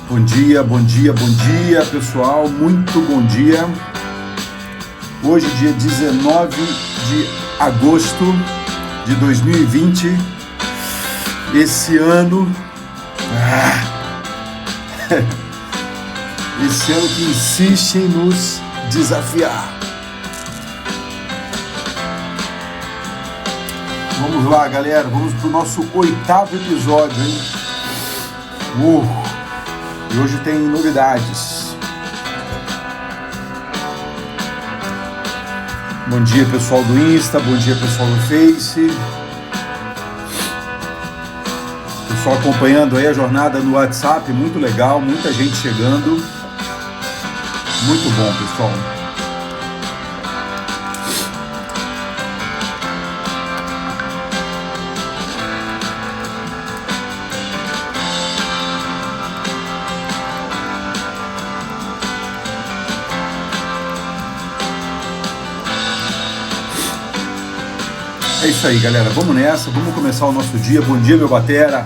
Bom dia pessoal, muito bom dia. Hoje dia 19 de agosto de 2020, esse ano que insiste em nos desafiar. Vamos lá, galera, vamos pro nosso 8º episódio, hein? E hoje tem novidades. Bom dia, pessoal do Insta, bom dia, pessoal do Face. Pessoal acompanhando aí a jornada no WhatsApp, muito legal, muita gente chegando. Muito bom, pessoal. É isso aí, galera, vamos nessa, vamos começar o nosso dia. Bom dia, meu batera.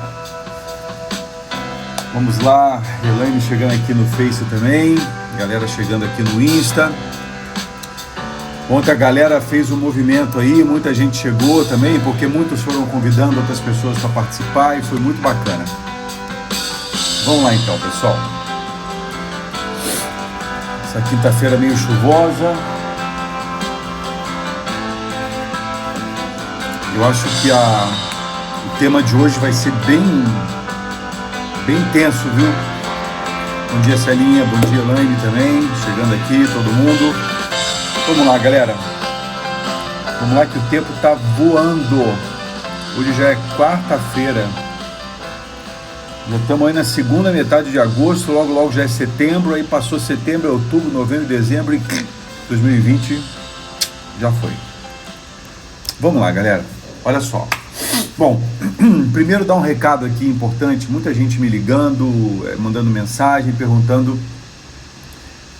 Vamos lá, Elaine chegando aqui no Face também, galera chegando aqui no Insta. Ontem a galera fez um movimento aí, muita gente chegou também, porque muitos foram convidando outras pessoas para participar e foi muito bacana. Vamos lá então, pessoal. Essa quinta-feira meio chuvosa. Eu acho que o tema de hoje vai ser bem intenso, viu? Bom dia, Celinha, bom dia, Elaine também, chegando aqui, todo mundo. Vamos lá, galera. Vamos lá que o tempo tá voando. Hoje já é quarta-feira. Já estamos aí na segunda metade de agosto, logo já é setembro, aí passou setembro, outubro, novembro, dezembro e 2020 já foi. Vamos lá, galera. Olha só. Bom, primeiro dar um recado aqui importante, muita gente me ligando, mandando mensagem, perguntando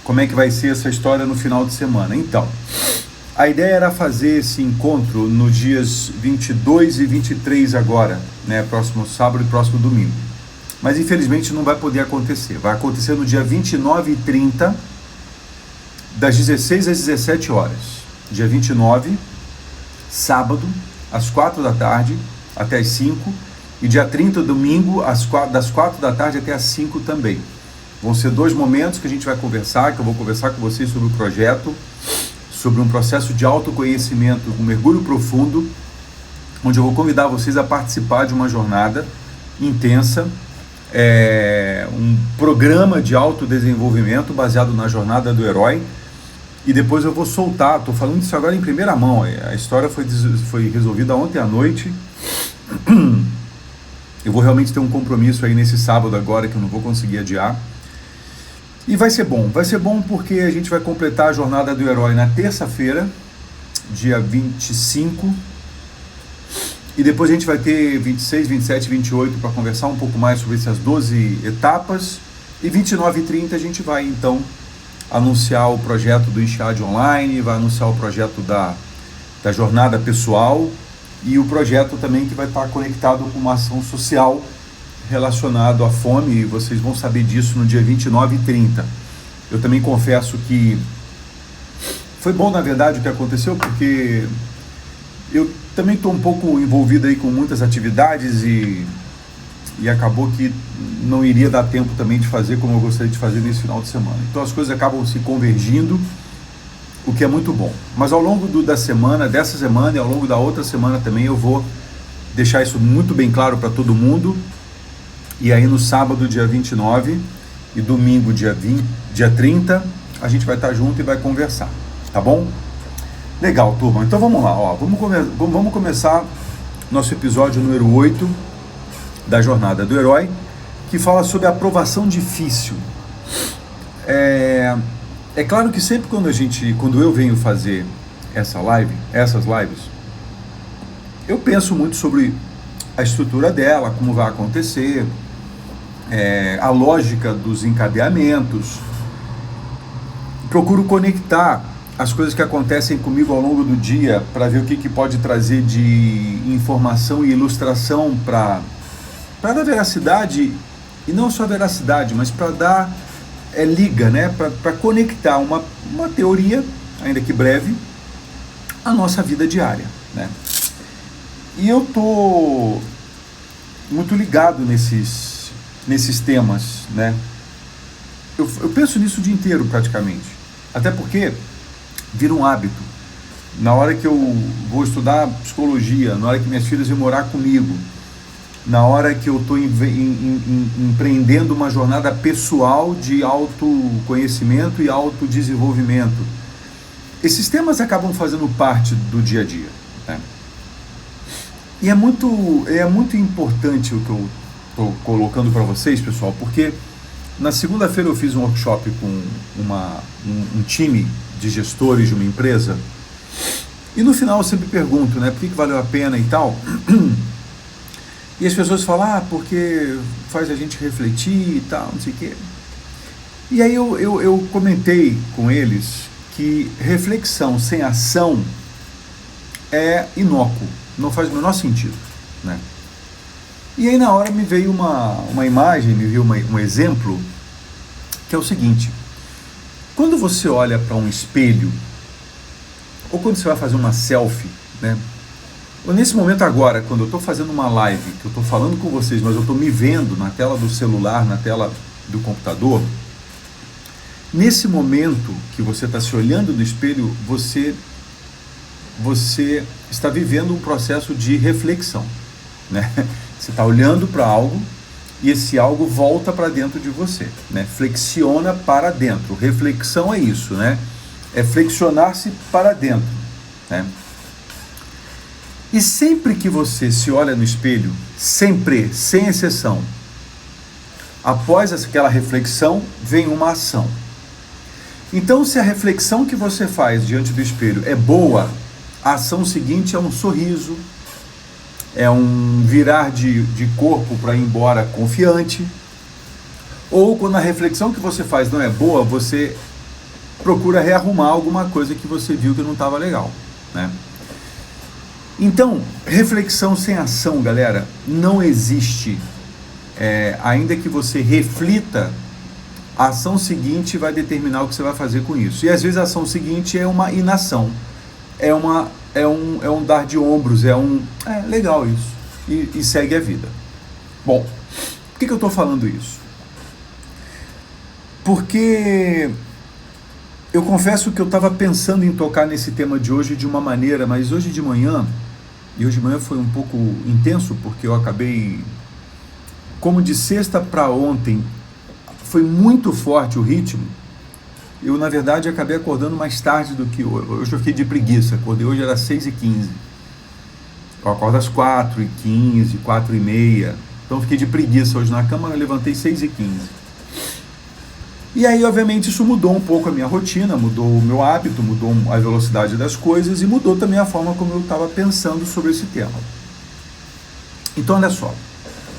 como é que vai ser essa história no final de semana. Então, a ideia era fazer esse encontro nos dias 22 e 23 agora, né, próximo sábado e próximo domingo. Mas infelizmente não vai poder acontecer. Vai acontecer no dia 29 e 30, das 16 às 17 horas. Dia 29, sábado, às 4 da tarde até as 5, e dia 30, domingo, das 4 da tarde até as 5 também. Vão ser 2 momentos que a gente vai conversar, que eu vou conversar com vocês sobre o projeto, sobre um processo de autoconhecimento, um mergulho profundo, onde eu vou convidar vocês a participar de uma jornada intensa, um programa de autodesenvolvimento baseado na jornada do herói. E depois eu vou soltar, estou falando isso agora em primeira mão, a história foi resolvida ontem à noite. Eu vou realmente ter um compromisso aí nesse sábado agora, que eu não vou conseguir adiar. E vai ser bom porque a gente vai completar a jornada do herói na terça-feira, dia 25. E depois a gente vai ter 26, 27 e 28 para conversar um pouco mais sobre essas 12 etapas. E 29 e 30 a gente vai então anunciar o projeto do Enxad Online, vai anunciar o projeto da jornada pessoal e o projeto também que vai estar conectado com uma ação social relacionada à fome, e vocês vão saber disso no dia 29 e 30. Eu também confesso que foi bom, na verdade, o que aconteceu, porque eu também estou um pouco envolvido aí com muitas atividades e acabou que não iria dar tempo também de fazer como eu gostaria de fazer nesse final de semana. Então as coisas acabam se convergindo, o que é muito bom. Mas ao longo dessa semana e ao longo da outra semana também eu vou deixar isso muito bem claro para todo mundo. E aí no sábado, dia 29 e domingo, dia 30, a gente vai estar junto e vai conversar, tá bom? Legal, turma. Então vamos lá, ó. Vamos começar nosso episódio número 8 da Jornada do Herói, que fala sobre a aprovação difícil. É claro que sempre quando eu venho fazer essas lives, eu penso muito sobre a estrutura dela, como vai acontecer, a lógica dos encadeamentos. Procuro conectar as coisas que acontecem comigo ao longo do dia para ver o que pode trazer de informação e ilustração para dar veracidade E não só veracidade, mas para dar liga, né? Para conectar uma teoria, ainda que breve, à nossa vida diária, né? E eu tô muito ligado nesses temas, né? Eu penso nisso o dia inteiro praticamente, até porque vira um hábito. Na hora que eu vou estudar psicologia, na hora que minhas filhas vêm morar comigo, na hora que eu estou empreendendo uma jornada pessoal de autoconhecimento e autodesenvolvimento, esses temas acabam fazendo parte do dia a dia, né? E é muito importante o que eu estou colocando para vocês, pessoal, porque na segunda-feira eu fiz um workshop com um time de gestores de uma empresa, e no final eu sempre pergunto, né, por que valeu a pena e tal, e as pessoas falam, porque faz a gente refletir e tal, não sei o quê. E aí eu comentei com eles que reflexão sem ação é inócuo, não faz o menor sentido, né? E aí na hora me veio uma imagem, me veio um exemplo, que é o seguinte: quando você olha para um espelho, ou quando você vai fazer uma selfie, né? Ou nesse momento agora, quando eu estou fazendo uma live, que eu estou falando com vocês, mas eu estou me vendo na tela do celular, na tela do computador, nesse momento que você está se olhando no espelho, você está vivendo um processo de reflexão, né? Você está olhando para algo e esse algo volta para dentro de você, né? Flexiona para dentro. Reflexão é isso, né? É flexionar-se para dentro, né? E sempre que você se olha no espelho, sempre, sem exceção, após aquela reflexão, vem uma ação. Então, se a reflexão que você faz diante do espelho é boa, a ação seguinte é um sorriso, é um virar de corpo para ir embora confiante. Ou quando a reflexão que você faz não é boa, você procura rearrumar alguma coisa que você viu que não estava legal, né? Então, reflexão sem ação, galera, não existe. Ainda que você reflita, a ação seguinte vai determinar o que você vai fazer com isso. E às vezes a ação seguinte é uma inação, é um dar de ombros, legal isso, e segue a vida. Bom, por que eu estou falando isso? Porque eu confesso que eu estava pensando em tocar nesse tema de hoje de uma maneira, mas hoje de manhã foi um pouco intenso, porque eu acabei, como de sexta para ontem, foi muito forte o ritmo. Eu, na verdade, acabei acordando mais tarde do que hoje. Hoje eu fiquei de preguiça, acordei hoje era 6h15. Eu acordo às 4h15, 4h30. Então fiquei de preguiça hoje na cama, eu levantei 6h15. E aí, obviamente, isso mudou um pouco a minha rotina, mudou o meu hábito, mudou a velocidade das coisas e mudou também a forma como eu estava pensando sobre esse tema. Então, olha só,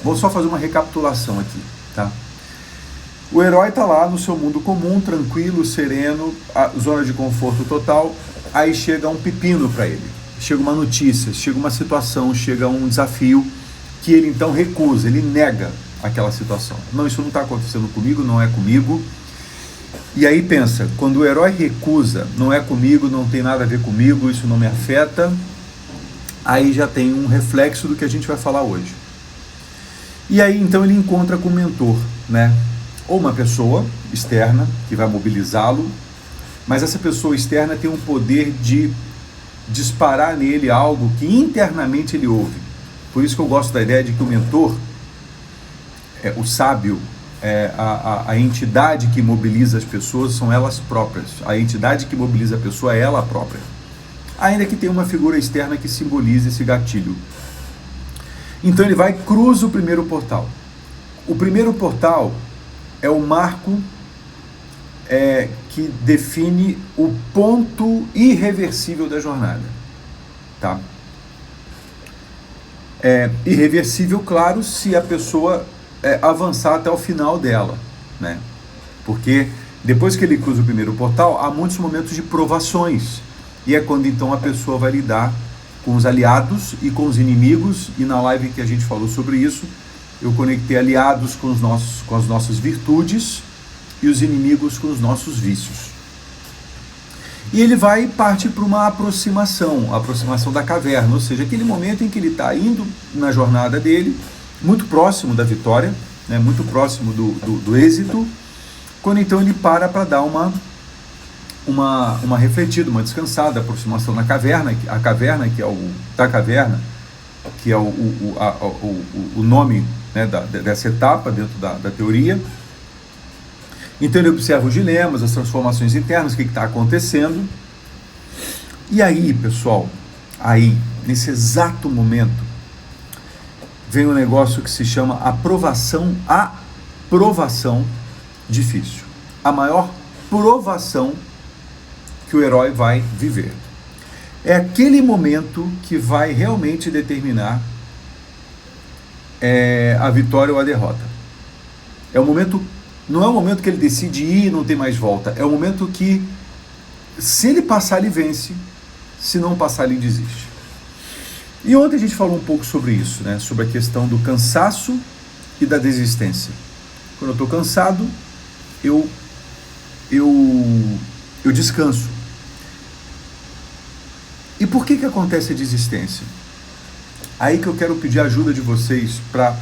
vou só fazer uma recapitulação aqui, tá? O herói está lá no seu mundo comum, tranquilo, sereno, zona de conforto total, aí chega um pepino para ele, chega uma notícia, chega uma situação, chega um desafio que ele então recusa, ele nega aquela situação. Não, isso não está acontecendo comigo, não é comigo. E aí pensa, quando o herói recusa, não é comigo, não tem nada a ver comigo, isso não me afeta, aí já tem um reflexo do que a gente vai falar hoje. E aí então ele encontra com o mentor, né? Ou uma pessoa externa que vai mobilizá-lo, mas essa pessoa externa tem um poder de disparar nele algo que internamente ele ouve. Por isso que eu gosto da ideia de que o mentor, o sábio, a entidade que mobiliza as pessoas são elas próprias. A entidade que mobiliza a pessoa é ela própria. Ainda que tenha uma figura externa que simbolize esse gatilho. Então ele vai e cruza o primeiro portal. O primeiro portal é o marco que define o ponto irreversível da jornada, tá? É irreversível, claro, se a pessoa avançar até o final dela, né? Porque depois que ele cruza o primeiro portal, há muitos momentos de provações, e é quando então a pessoa vai lidar com os aliados e com os inimigos, e na live que a gente falou sobre isso, eu conectei aliados com as nossas virtudes e os inimigos com os nossos vícios. E ele vai partir para uma aproximação, a aproximação da caverna, ou seja, aquele momento em que ele está indo na jornada dele, muito próximo da vitória, né, muito próximo do êxito, quando então ele para dar uma refletida, uma descansada, a aproximação na caverna, a caverna que é o nome, né, dessa etapa dentro da teoria. Então ele observa os dilemas, as transformações internas, o que está acontecendo. E aí, pessoal, nesse exato momento, vem um negócio que se chama aprovação difícil. A maior provação que o herói vai viver. É aquele momento que vai realmente determinar a vitória ou a derrota. É o momento... Não é o momento que ele decide ir e não tem mais volta. É o momento que, se ele passar, ele vence. Se não passar, ele desiste. E ontem a gente falou um pouco sobre isso, né? Sobre a questão do cansaço e da desistência. Quando eu estou cansado, eu descanso. E por que acontece a desistência? Aí que eu quero pedir a ajuda de vocês para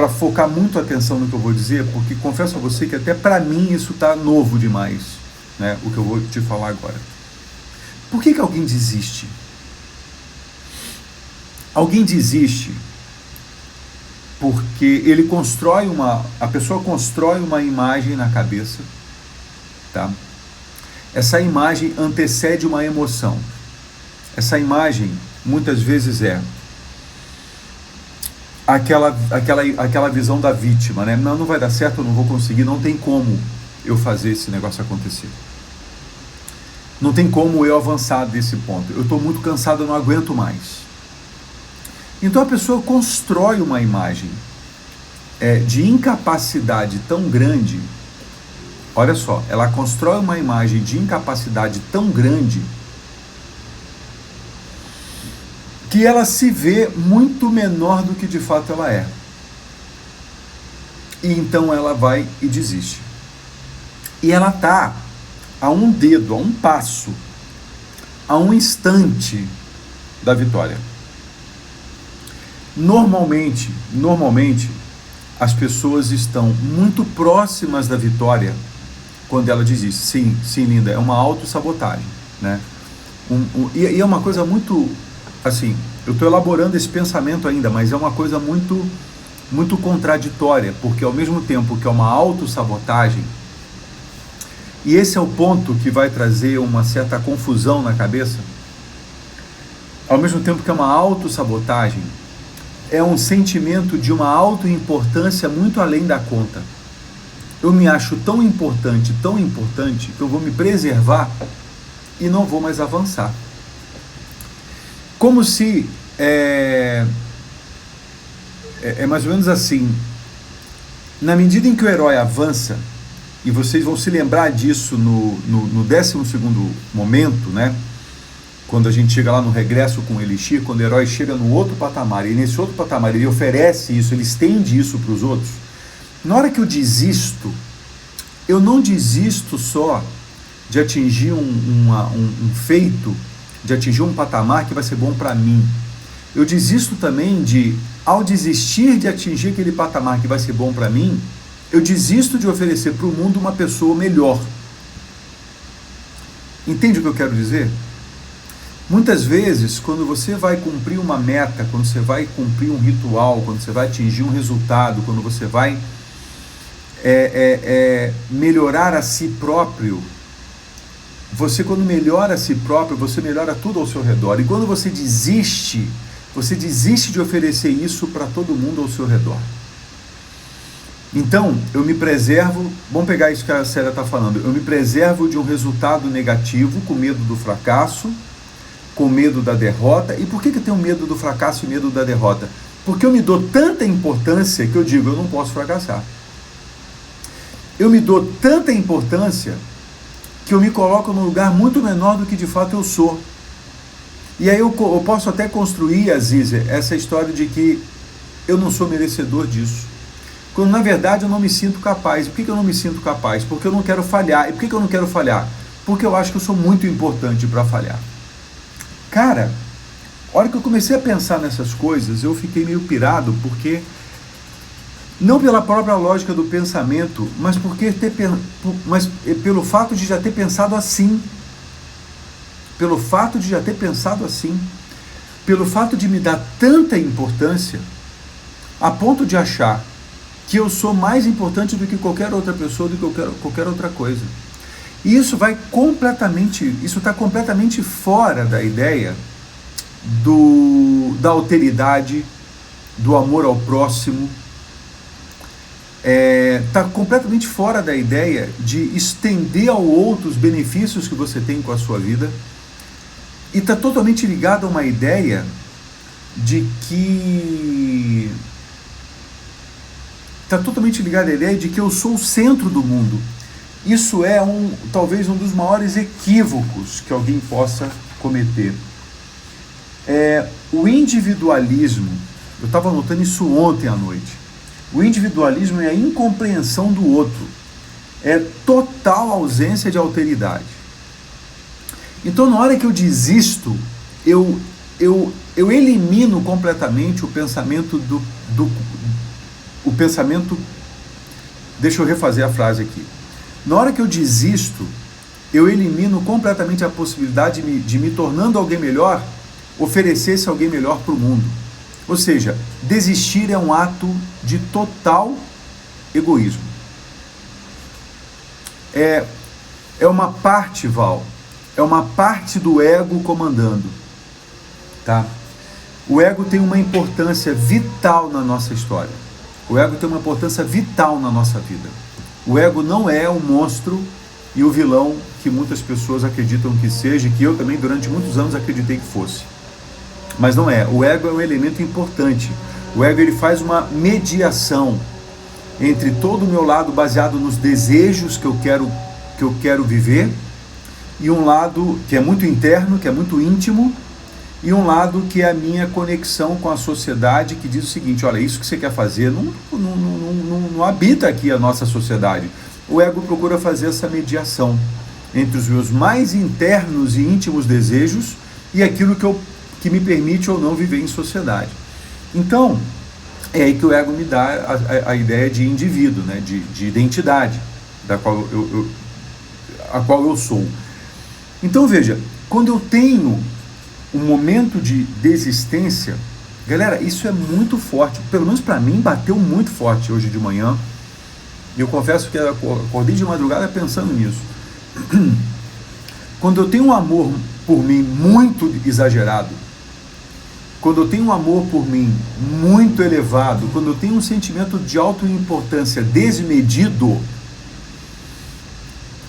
focar muito a atenção no que eu vou dizer, porque confesso a você que até para mim isso está novo demais, né, o que eu vou te falar agora. Por que alguém desiste? Alguém desiste porque a pessoa constrói uma imagem na cabeça, tá? Essa imagem antecede uma emoção. Essa imagem muitas vezes é aquela visão da vítima, né? Não vai dar certo, eu não vou conseguir, não tem como eu fazer esse negócio acontecer. Não tem como eu avançar desse ponto. Eu estou muito cansado, eu não aguento mais. Então a pessoa constrói uma imagem de incapacidade tão grande. Olha só, ela constrói uma imagem de incapacidade tão grande que ela se vê muito menor do que de fato ela é. E então ela vai e desiste. E ela está a um dedo, a um passo, a um instante da vitória. Normalmente, as pessoas estão muito próximas da vitória quando ela desiste. Sim, linda, é uma autossabotagem, né? E é uma coisa muito... Assim, eu estou elaborando esse pensamento ainda, mas é uma coisa muito, muito contraditória, porque ao mesmo tempo que é uma autossabotagem, e esse é o ponto que vai trazer uma certa confusão na cabeça, ao mesmo tempo que é uma autossabotagem, é um sentimento de uma autoimportância muito além da conta. Eu me acho tão importante, que eu vou me preservar e não vou mais avançar. Como se, é mais ou menos assim, na medida em que o herói avança, e vocês vão se lembrar disso no 12º momento, né? Quando a gente chega lá no regresso com o Elixir, quando o herói chega no outro patamar, e nesse outro patamar ele oferece isso, ele estende isso para os outros. Na hora que eu desisto, eu não desisto só de atingir um feito, de atingir um patamar que vai ser bom para mim. Eu desisto também ao desistir de atingir aquele patamar que vai ser bom para mim, eu desisto de oferecer para o mundo uma pessoa melhor. Entende o que eu quero dizer? Muitas vezes, quando você vai cumprir uma meta, quando você vai cumprir um ritual, quando você vai atingir um resultado, quando você vai melhorar a si próprio, quando melhora a si próprio, você melhora tudo ao seu redor. E quando você desiste de oferecer isso para todo mundo ao seu redor. Então, eu me preservo, vamos pegar isso que a Célia está falando, eu me preservo de um resultado negativo, com medo do fracasso, com medo da derrota. E por que eu tenho medo do fracasso e medo da derrota? Porque eu me dou tanta importância que eu digo, eu não posso fracassar. Eu me dou tanta importância que eu me coloco num lugar muito menor do que de fato eu sou. E aí eu posso até construir, Azize, essa história de que eu não sou merecedor disso. Quando na verdade eu não me sinto capaz. Por que eu não me sinto capaz? Porque eu não quero falhar. E por que eu não quero falhar? Porque eu acho que eu sou muito importante para falhar. Cara, a hora que eu comecei a pensar nessas coisas, eu fiquei meio pirado, porque não pela própria lógica do pensamento, mas pelo fato de já ter pensado assim. Pelo fato de já ter pensado assim. Pelo fato de me dar tanta importância, a ponto de achar que eu sou mais importante do que qualquer outra pessoa, do que qualquer outra coisa. E isso está completamente fora da ideia da alteridade, do amor ao próximo. Está completamente fora da ideia de estender ao outro os benefícios que você tem com a sua vida. E está totalmente ligado a uma ideia de que... Está totalmente ligado à ideia de que eu sou o centro do mundo. Isso é talvez um dos maiores equívocos que alguém possa cometer. O individualismo, eu estava notando isso ontem à noite, o individualismo é a incompreensão do outro, é total ausência de alteridade. Então, na hora que eu desisto, eu elimino completamente o pensamento deixa eu refazer a frase aqui. Na hora que eu desisto, eu elimino completamente a possibilidade de me tornando alguém melhor, oferecer-se alguém melhor para o mundo. Ou seja, desistir é um ato de total egoísmo. É uma parte, Val, é uma parte do ego comandando, tá? O ego tem uma importância vital na nossa história. O ego tem uma importância vital na nossa vida. O ego não é o monstro e o vilão que muitas pessoas acreditam que seja, e que eu também durante muitos anos acreditei que fosse. Mas não é. O ego é um elemento importante. O ego, ele faz uma mediação entre todo o meu lado baseado nos desejos que eu quero viver, e um lado que é muito interno, que é muito íntimo, e um lado que é a minha conexão com a sociedade, que diz o seguinte: olha, isso que você quer fazer não habita aqui a nossa sociedade. O ego procura fazer essa mediação entre os meus mais internos e íntimos desejos e aquilo que me permite ou não viver em sociedade. Então, é aí que o ego me dá a ideia de indivíduo, né? de identidade, a qual eu sou. Então, veja, quando eu tenho um momento de desistência, galera, isso é muito forte. Pelo menos para mim, bateu muito forte hoje de manhã. E eu confesso que eu acordei de madrugada pensando nisso. Quando eu tenho um amor por mim muito exagerado, quando eu tenho um amor por mim muito elevado, quando eu tenho um sentimento de autoimportância desmedido,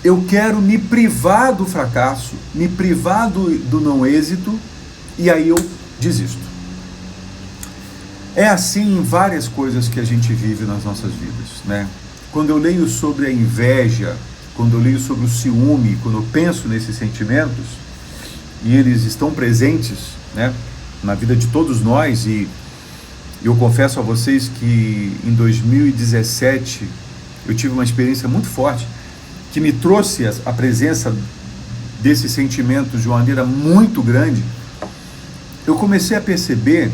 eu quero me privar do fracasso, me privar do não êxito, e aí eu desisto. É assim em várias coisas que a gente vive nas nossas vidas, né? Quando eu leio sobre a inveja, quando eu leio sobre o ciúme, quando eu penso nesses sentimentos, e eles estão presentes, né, na vida de todos nós, e eu confesso a vocês que em 2017 eu tive uma experiência muito forte, que me trouxe a presença desses sentimentos de uma maneira muito grande. Eu comecei a perceber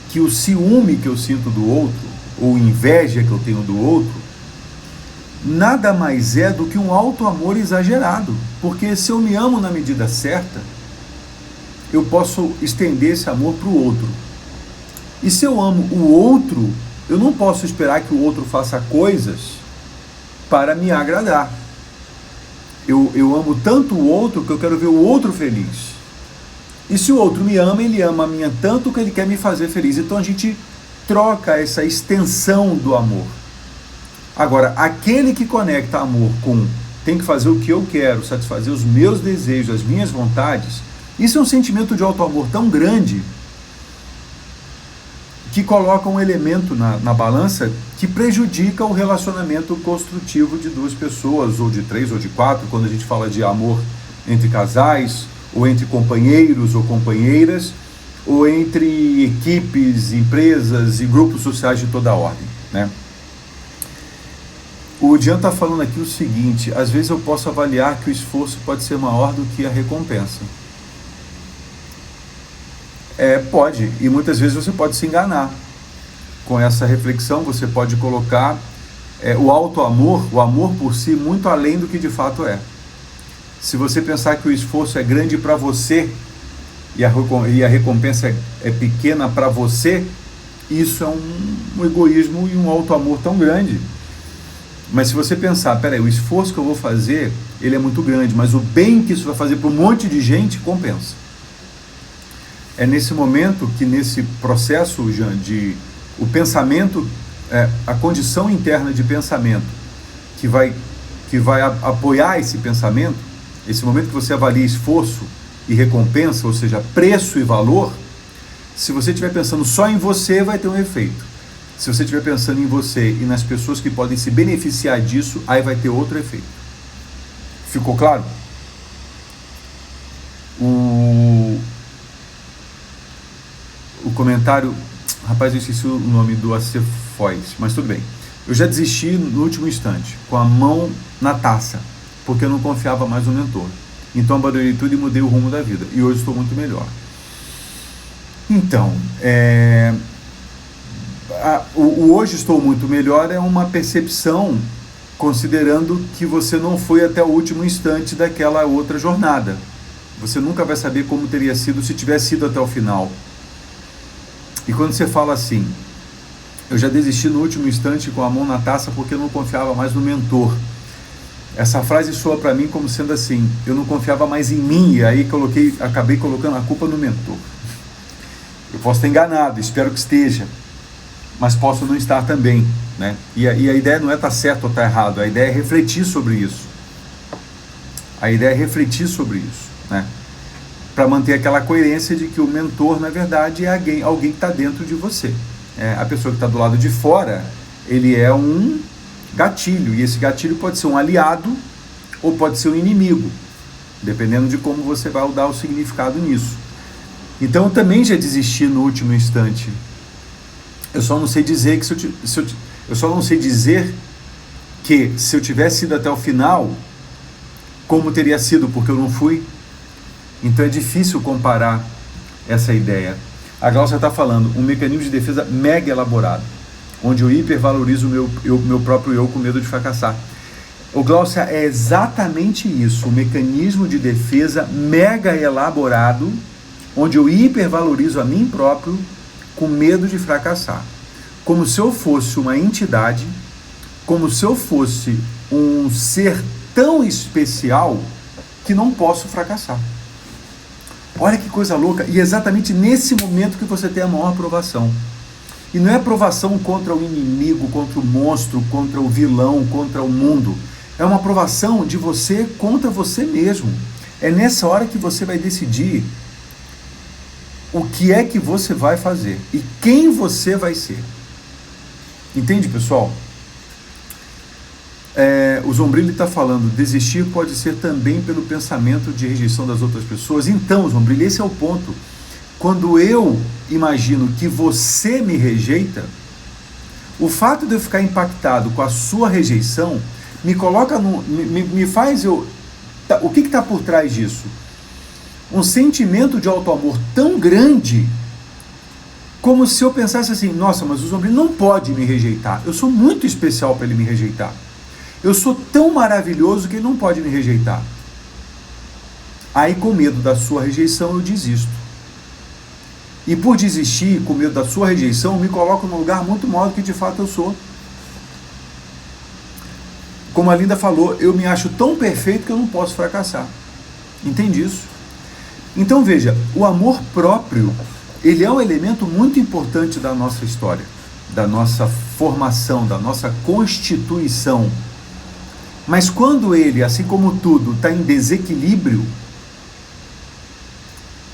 que o ciúme que eu sinto do outro, ou inveja que eu tenho do outro, nada mais é do que um auto-amor exagerado. Porque se eu me amo na medida certa, eu posso estender esse amor para o outro. E se eu amo o outro, eu não posso esperar que o outro faça coisas para me agradar. Eu amo tanto o outro que eu quero ver o outro feliz. E se o outro me ama, ele ama a mim tanto que ele quer me fazer feliz. Então a gente troca essa extensão do amor. Agora, aquele que conecta amor com tem que fazer o que eu quero, satisfazer os meus desejos, as minhas vontades, isso é um sentimento de auto-amor tão grande que coloca um elemento na balança que prejudica o relacionamento construtivo de duas pessoas, ou de três, ou de quatro, quando a gente fala de amor entre casais, ou entre companheiros ou companheiras, ou entre equipes, empresas e grupos sociais de toda a ordem, né? O Jean está falando aqui o seguinte: às vezes eu posso avaliar que o esforço pode ser maior do que a recompensa. Pode, e muitas vezes você pode se enganar. Com essa reflexão você pode colocar o auto-amor, o amor por si, muito além do que de fato é. Se você pensar que o esforço é grande para você e a recompensa é pequena para você, isso é um egoísmo e um auto-amor tão grande. Mas se você pensar, peraí, o esforço que eu vou fazer, ele é muito grande, mas o bem que isso vai fazer para um monte de gente, compensa. É nesse momento que, nesse processo, Jean, o pensamento, a condição interna de pensamento que vai apoiar esse pensamento, esse momento que você avalia esforço e recompensa, ou seja, preço e valor, se você estiver pensando só em você, vai ter um efeito. Se você estiver pensando em você e nas pessoas que podem se beneficiar disso, aí vai ter outro efeito. Ficou claro? O comentário... Rapaz, eu esqueci o nome do Acefois, mas tudo bem. Eu já desisti no último instante, com a mão na taça, porque eu não confiava mais no mentor. Então abandonei tudo e mudei o rumo da vida. E hoje estou muito melhor. Então, o hoje estou muito melhor é uma percepção, considerando que você não foi até o último instante daquela outra jornada. Você nunca vai saber como teria sido se tivesse sido até o final. E quando você fala assim, eu já desisti no último instante com a mão na taça porque eu não confiava mais no mentor. Essa frase soa para mim como sendo assim, eu não confiava mais em mim, e aí acabei colocando a culpa no mentor. Eu posso estar enganado, espero que esteja, mas posso não estar também, né? E a ideia não é estar certo ou estar errado, a ideia é refletir sobre isso. A ideia é refletir sobre isso, né? Para manter aquela coerência de que o mentor, na verdade, é alguém que está dentro de você. A pessoa que está do lado de fora, ele é um gatilho, e esse gatilho pode ser um aliado ou pode ser um inimigo, dependendo de como você vai dar o significado nisso. Então eu também já desisti no último instante. Eu só não sei dizer que se eu tivesse ido até o final, como teria sido, porque eu não fui. Então é difícil comparar essa ideia. A Glaucia está falando, um mecanismo de defesa mega elaborado, onde eu hipervalorizo o meu próprio eu com medo de fracassar. O Glaucia, é exatamente isso, um mecanismo de defesa mega elaborado, onde eu hipervalorizo a mim próprio com medo de fracassar. Como se eu fosse uma entidade, como se eu fosse um ser tão especial que não posso fracassar. Olha que coisa louca, e é exatamente nesse momento que você tem a maior aprovação. E não é aprovação contra o inimigo, contra o monstro, contra o vilão, contra o mundo. É uma aprovação de você contra você mesmo. É nessa hora que você vai decidir o que é que você vai fazer e quem você vai ser. Entende, pessoal? O Zombrilli está falando, desistir pode ser também pelo pensamento de rejeição das outras pessoas. Então, Zombrilli, esse é o ponto. Quando eu imagino que você me rejeita, o fato de eu ficar impactado com a sua rejeição me coloca me faz eu... O que está por trás disso? Um sentimento de auto-amor tão grande, como se eu pensasse assim, nossa, mas o Zombrilli não pode me rejeitar. Eu sou muito especial para ele me rejeitar. Eu sou tão maravilhoso que ele não pode me rejeitar. Aí, com medo da sua rejeição, eu desisto. E por desistir, com medo da sua rejeição, eu me coloco num lugar muito maior do que de fato eu sou. Como a Linda falou, eu me acho tão perfeito que eu não posso fracassar. Entende isso? Então veja, o amor próprio, ele é um elemento muito importante da nossa história, da nossa formação, da nossa constituição. Mas quando ele, assim como tudo, está em desequilíbrio,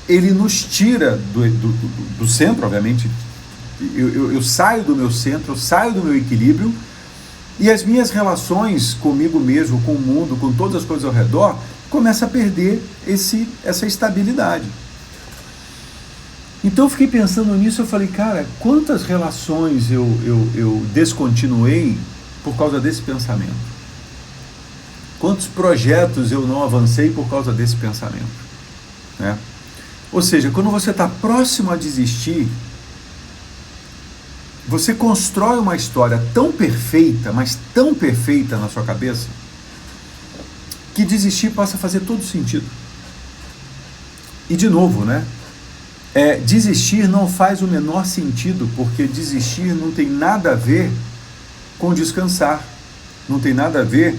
ele nos tira do centro, obviamente. Eu saio do meu centro, eu saio do meu equilíbrio, e as minhas relações comigo mesmo, com o mundo, com todas as coisas ao redor, começam a perder essa estabilidade. Então eu fiquei pensando nisso, eu falei, cara, quantas relações eu descontinuei por causa desse pensamento? Quantos projetos eu não avancei por causa desse pensamento? Né? Ou seja, quando você está próximo a desistir, você constrói uma história tão perfeita, mas tão perfeita na sua cabeça, que desistir passa a fazer todo sentido. E de novo, né? Desistir não faz o menor sentido, porque desistir não tem nada a ver com descansar, não tem nada a ver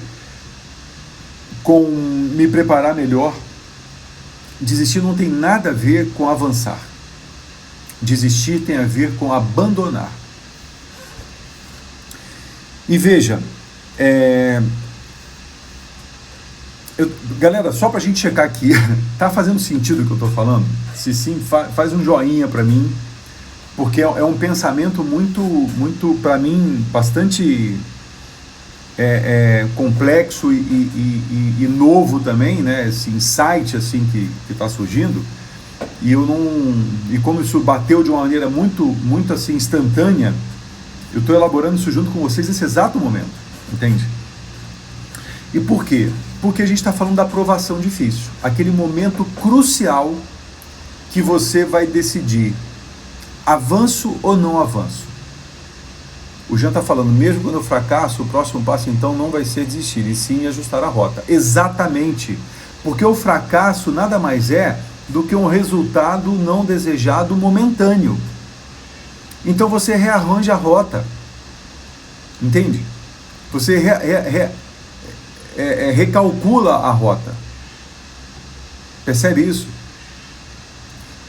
com me preparar melhor. Desistir não tem nada a ver com avançar. Desistir tem a ver com abandonar. E veja, galera, só pra gente checar aqui, tá fazendo sentido o que eu tô falando? Se sim, faz um joinha pra mim, porque é um pensamento muito para mim, bastante complexo e novo também, né? Esse insight assim que tá surgindo, e como isso bateu de uma maneira muito assim instantânea, eu tô elaborando isso junto com vocês nesse exato momento, entende? E por quê? Porque a gente está falando da aprovação difícil, aquele momento crucial que você vai decidir avanço ou não avanço. O Jean está falando, mesmo quando eu fracasso, o próximo passo então não vai ser desistir, e sim ajustar a rota. Exatamente, porque o fracasso nada mais é do que um resultado não desejado momentâneo. Então você rearranja a rota, entende? Você recalcula a rota. Percebe isso?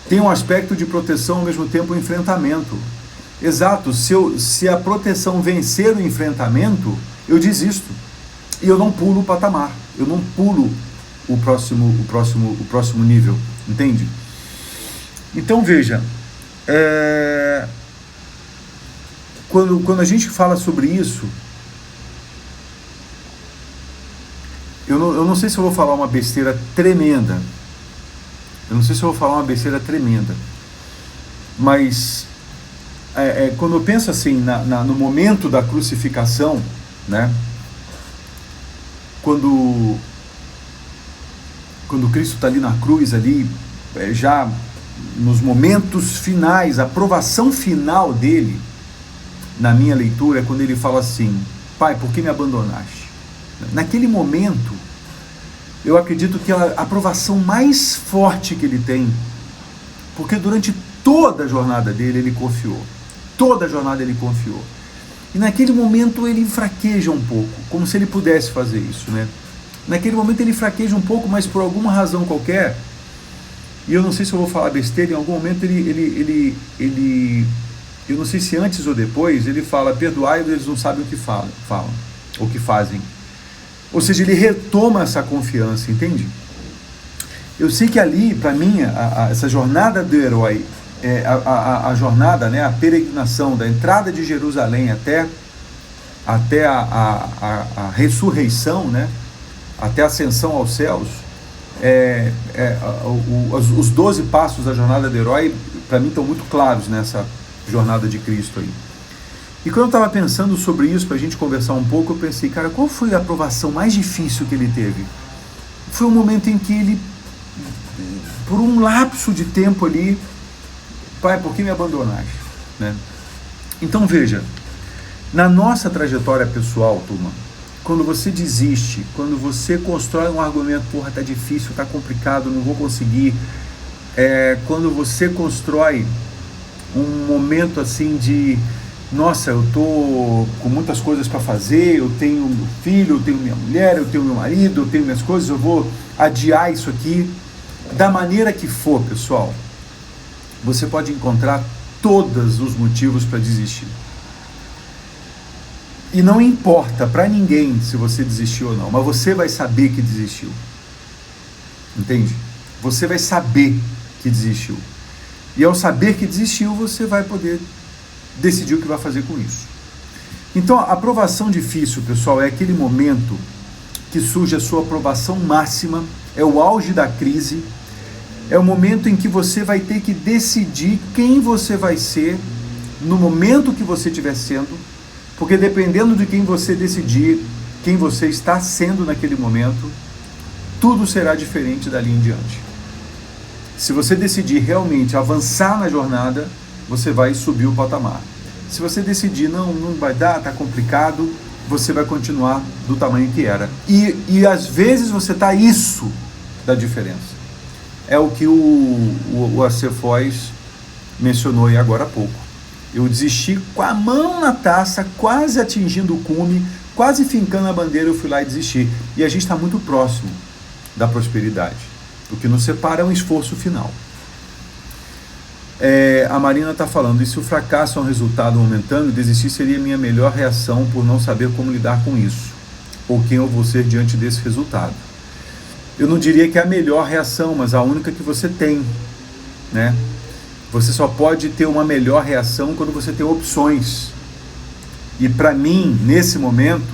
Tem um aspecto de proteção, ao mesmo tempo enfrentamento. Exato, se a proteção vencer o enfrentamento, eu desisto. E eu não pulo o patamar, eu não pulo o próximo nível, entende? Então veja, quando a gente fala sobre isso, eu não sei se eu vou falar uma besteira tremenda. Mas quando eu penso assim no momento da crucificação, né? Quando Cristo está ali na cruz, ali, já nos momentos finais, a aprovação final dele, na minha leitura, é quando ele fala assim: Pai, por que me abandonaste? Naquele momento, eu acredito que a aprovação mais forte que ele tem, porque durante toda a jornada dele, ele confiou. E naquele momento ele fraqueja um pouco, como se ele pudesse fazer isso, né? Naquele momento ele fraqueja um pouco, mas por alguma razão qualquer, e eu não sei se eu vou falar besteira, em algum momento ele eu não sei se antes ou depois, ele fala: perdoai-os, eles não sabem o que falam, ou que fazem. Ou seja, ele retoma essa confiança, entende? Eu sei que ali, para mim, essa jornada do herói, a jornada, né, a peregrinação da entrada de Jerusalém até a ressurreição, né, até a ascensão aos céus, os 12 passos da jornada do herói, para mim, estão muito claros nessa jornada de Cristo aí. E quando eu estava pensando sobre isso, para a gente conversar um pouco, eu pensei, cara, qual foi a aprovação mais difícil que ele teve? Foi um momento em que ele, por um lapso de tempo ali, Pai, por que me abandonaste? Né? Então veja, na nossa trajetória pessoal, turma, quando você desiste, quando você constrói um argumento, porra, tá difícil, tá complicado, não vou conseguir, quando você constrói um momento assim de, nossa, eu tô com muitas coisas para fazer, eu tenho meu filho, eu tenho minha mulher, eu tenho meu marido, eu tenho minhas coisas, eu vou adiar isso aqui, da maneira que for, pessoal, você pode encontrar todos os motivos para desistir. E não importa para ninguém se você desistiu ou não, mas você vai saber que desistiu. Entende? Você vai saber que desistiu. E ao saber que desistiu, você vai poder decidir o que vai fazer com isso. Então, a aprovação difícil, pessoal, é aquele momento que surge a sua aprovação máxima, é o auge da crise, É o momento em que você vai ter que decidir quem você vai ser no momento que você estiver sendo, porque dependendo de quem você decidir, quem você está sendo naquele momento, tudo será diferente dali em diante. Se você decidir realmente avançar na jornada, você vai subir o patamar. Se você decidir, não vai dar, está complicado, você vai continuar do tamanho que era. E às vezes você está isso da diferença. É o que o A.C. Foz mencionou aí agora há pouco. Eu desisti com a mão na taça, quase atingindo o cume, quase fincando a bandeira, eu fui lá e desisti. E a gente está muito próximo da prosperidade. O que nos separa é um esforço final. A Marina está falando, e se o fracasso é um resultado momentâneo, desistir seria minha melhor reação por não saber como lidar com isso, ou quem eu vou ser diante desse resultado. Eu não diria que é a melhor reação, mas a única que você tem, né? Você só pode ter uma melhor reação quando você tem opções. E para mim, nesse momento,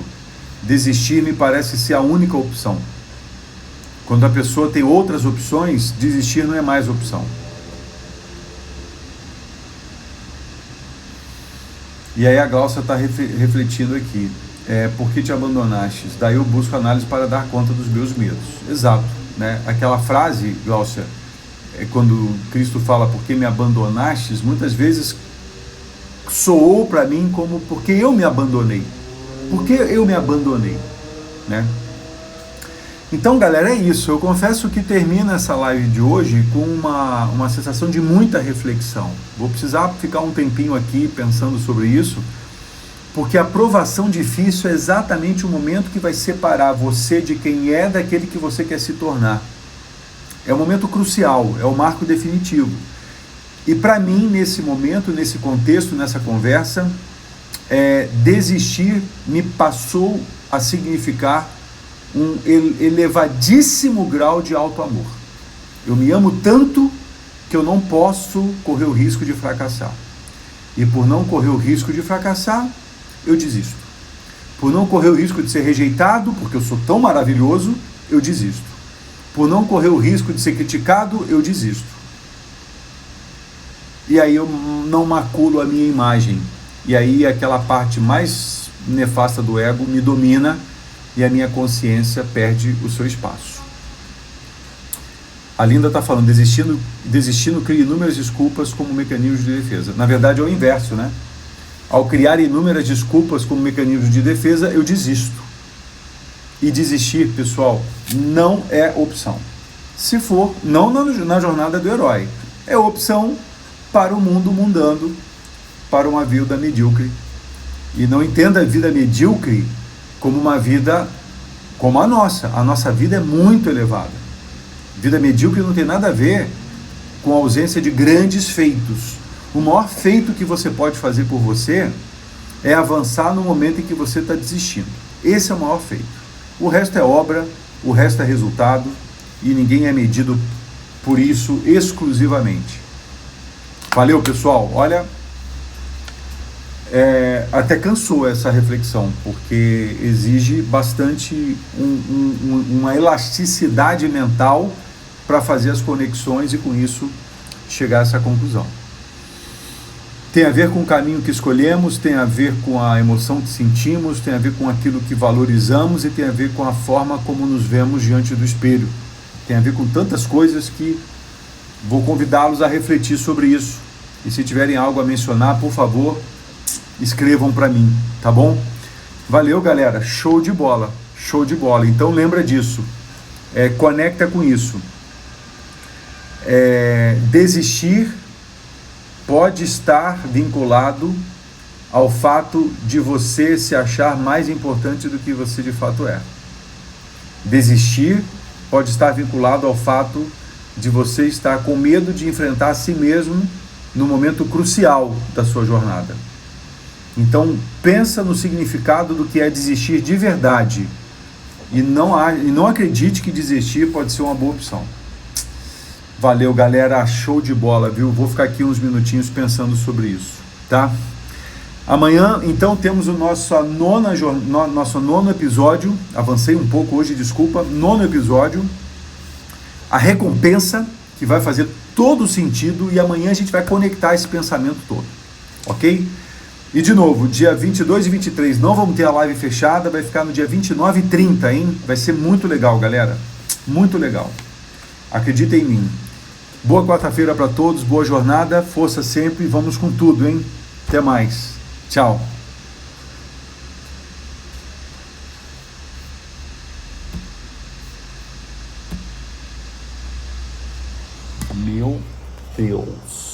desistir me parece ser a única opção. Quando a pessoa tem outras opções, desistir não é mais opção. E aí a Glaucia está refletindo aqui. Por que te abandonaste? Daí eu busco análise para dar conta dos meus medos. Exato, né? Aquela frase, Glaucia, quando Cristo fala, por que me abandonastes, muitas vezes soou para mim como, porque eu me abandonei. Por que eu me abandonei? Né? Então, galera, é isso. Eu confesso que termina essa live de hoje com uma sensação de muita reflexão. Vou precisar ficar um tempinho aqui pensando sobre isso, porque a aprovação difícil é exatamente o momento que vai separar você de quem é daquele que você quer se tornar. É um momento crucial, é o marco definitivo. E para mim, nesse momento, nesse contexto, nessa conversa, desistir me passou a significar um elevadíssimo grau de auto-amor. Eu me amo tanto que eu não posso correr o risco de fracassar. E por não correr o risco de fracassar, eu desisto. Por não correr o risco de ser rejeitado, porque eu sou tão maravilhoso, eu desisto. Por não correr o risco de ser criticado, eu desisto. E aí eu não maculo a minha imagem. E aí aquela parte mais nefasta do ego me domina e a minha consciência perde o seu espaço. A Linda está falando, desistindo cria inúmeras desculpas como mecanismo de defesa. Na verdade é o inverso, né? Ao criar inúmeras desculpas como mecanismo de defesa, eu desisto. E desistir, pessoal, não é opção. Se for, não na jornada do herói. É opção para o mundo mundano, para uma vida medíocre. E não entenda a vida medíocre como uma vida como a nossa. A nossa vida é muito elevada. Vida medíocre não tem nada a ver com a ausência de grandes feitos. O maior feito que você pode fazer por você é avançar no momento em que você está desistindo. Esse é o maior feito. O resto é obra, o resto é resultado, e ninguém é medido por isso exclusivamente. Valeu, pessoal. Olha, até cansou essa reflexão, porque exige bastante uma elasticidade mental para fazer as conexões e com isso chegar a essa conclusão. Tem a ver com o caminho que escolhemos, tem a ver com a emoção que sentimos, tem a ver com aquilo que valorizamos e tem a ver com a forma como nos vemos diante do espelho. Tem a ver com tantas coisas que vou convidá-los a refletir sobre isso. E se tiverem algo a mencionar, por favor, escrevam para mim, tá bom? Valeu, galera. Show de bola. Show de bola. Então lembra disso. Conecta com isso. Desistir pode estar vinculado ao fato de você se achar mais importante do que você de fato é. Desistir pode estar vinculado ao fato de você estar com medo de enfrentar a si mesmo no momento crucial da sua jornada. Então, pensa no significado do que é desistir de verdade e não acredite que desistir pode ser uma boa opção. Valeu, galera, show de bola, viu? Vou ficar aqui uns minutinhos pensando sobre isso, tá? Amanhã, então, temos o nosso nono episódio. Avancei um pouco hoje, desculpa. 9º episódio. A recompensa. que vai fazer todo sentido e amanhã a gente vai conectar esse pensamento todo, ok? E de novo, dia 22 e 23 não vamos ter a live fechada, vai ficar no dia 29 e 30, hein? Vai ser muito legal, galera, muito legal. Acreditem em mim. Boa quarta-feira para todos, boa jornada, força sempre, vamos com tudo, hein? Até mais. Tchau. Meu Deus.